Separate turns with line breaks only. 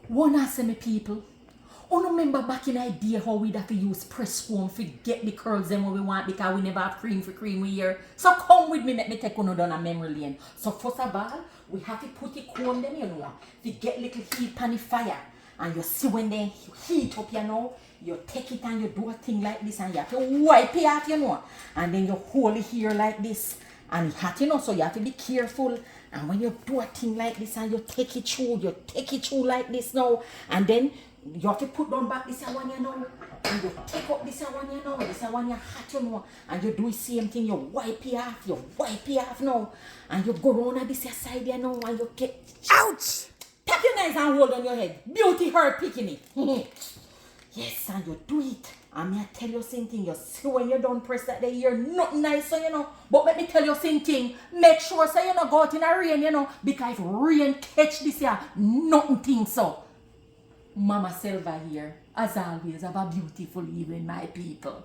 Wanna say me people? Oh, remember back in the day how we'd have to use press foam to get the curls them what we want because we never have cream for cream we here. So come with me, let me take you down a memory lane. So first of all, we have to put the comb them, you know, to get little heat on the fire. And you see when they heat up, you know, you take it and you do a thing like this and you have to wipe it off, you know. And then you hold it here like this. And it's hot, you know, so you have to be careful. And when you do a thing like this and you take it through like this now. And then you have to put down back this one, you know. And you take up this one, you know. This one you're hot, you know. And you do the same thing. You wipe it off now. And you go round on this side, you know. And you get... Ouch! Tap your knives and hold on your head. Beauty her picking it. Yes, and you do it. And me I tell you something, you see when you don't press that, you're not nice, so you know. But let me tell you something, make sure so you not go out in the rain, you know. Because if rain catch this year, nothing thing so. Mama Selva here, as always, have a beautiful evening, my people.